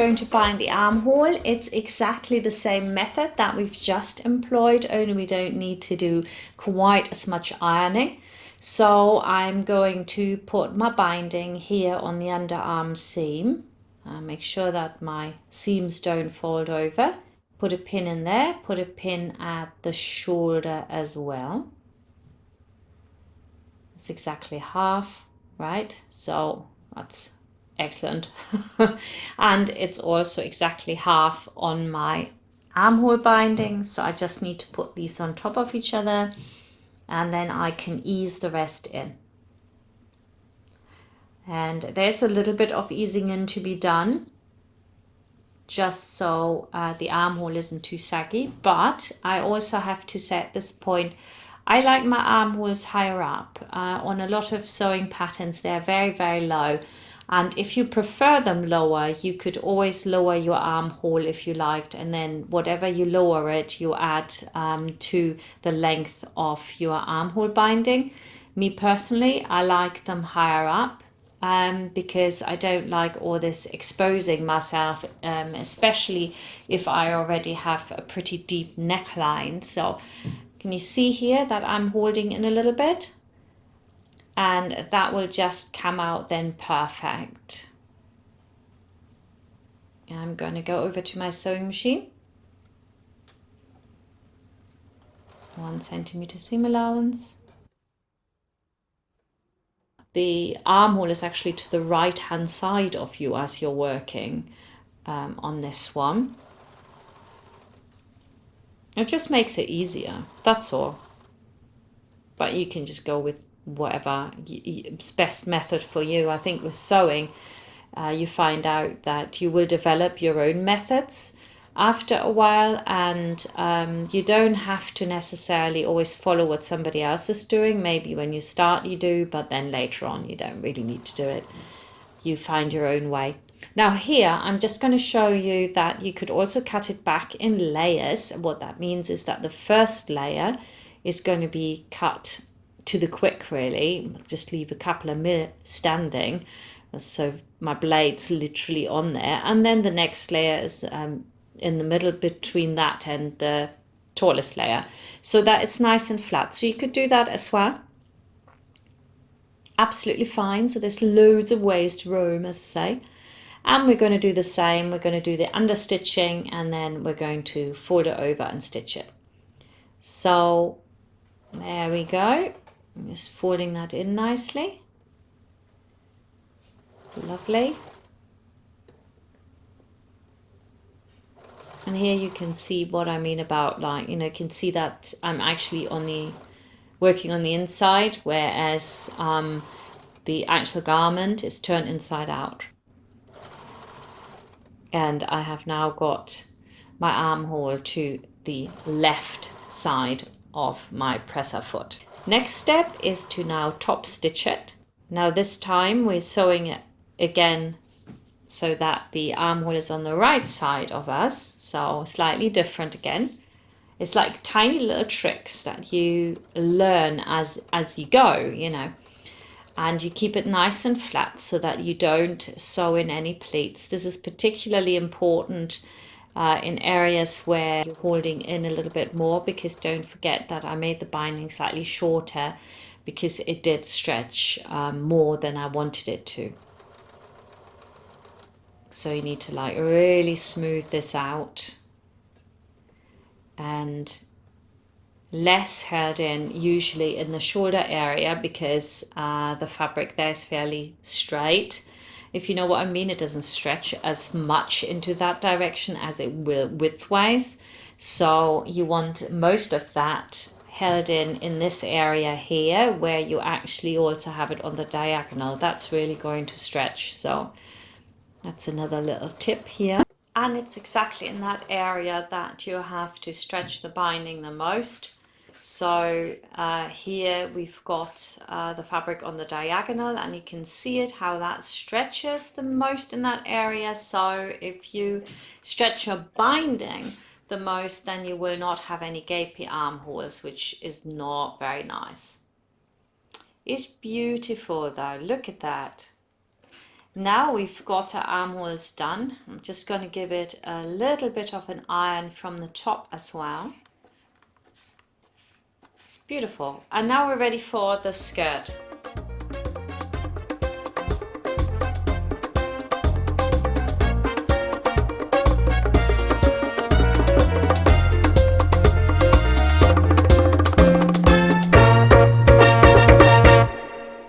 going to bind the armhole, it's exactly the same method that we've just employed, only we don't need to do quite as much ironing. So I'm going to put my binding here on the underarm seam. Make sure that my seams don't fold over. Put a pin in there, put a pin at the shoulder as well. It's exactly half, right? So that's excellent. And it's also exactly half on my armhole binding. So I just need to put these on top of each other, and then I can ease the rest in. And there's a little bit of easing in to be done, just so the armhole isn't too saggy. But I also have to say at this point, I like my armholes higher up. On a lot of sewing patterns, they're very, very low. And if you prefer them lower, you could always lower your armhole if you liked. And then whatever you lower it, you add to the length of your armhole binding. Me personally, I like them higher up. Because I don't like all this exposing myself, especially if I already have a pretty deep neckline. So can you see here that I'm holding in a little bit? And that will just come out then perfect. I'm going to go over to my sewing machine. 1 centimeter seam allowance. The armhole is actually to the right hand side of you as you're working on this one. It just makes it easier, that's all. But you can just go with whatever is best method for you. I think with sewing, you find out that you will develop your own methods after a while, and you don't have to necessarily always follow what somebody else is doing. Maybe when you start you do, but then later on you don't really need to do it. You find your own way. Now here I'm just going to show you that you could also cut it back in layers. What that means is that the first layer is going to be cut to the quick, really. Just leave a couple of minutes standing, so my blade's literally on there, and then the next layer is in the middle between that and the tallest layer, so that it's nice and flat. So you could do that as well. Absolutely fine. So there's loads of ways to roam, as I say. And we're going to do the same. We're going to do the understitching, and then we're going to fold it over and stitch it. So there we go. I'm just folding that in nicely. Lovely. And here you can see what I mean about, like, you know, you can see that I'm actually working on the inside, whereas the actual garment is turned inside out. And I have now got my armhole to the left side of my presser foot. Next step is to now top stitch it. Now this time we're sewing it again so that the armhole is on the right side of us, so slightly different again. It's like tiny little tricks that you learn as you go, you know, and you keep it nice and flat so that you don't sew in any pleats. This is particularly important in areas where you're holding in a little bit more, because don't forget that I made the binding slightly shorter because it did stretch more than I wanted it to. So you need to like really smooth this out, and less held in usually in the shoulder area, because the fabric there is fairly straight. If you know what I mean, it doesn't stretch as much into that direction as it will widthwise. So you want most of that held in this area here, where you actually also have it on the diagonal. That's really going to stretch. So that's another little tip here. And it's exactly in that area that you have to stretch the binding the most. So here we've got the fabric on the diagonal, and you can see it how that stretches the most in that area. So if you stretch your binding the most, then you will not have any gapy armholes, which is not very nice. It's beautiful though, look at that. Now we've got our armholes done. I'm just going to give it a little bit of an iron from the top as well. It's beautiful. And now we're ready for the skirt.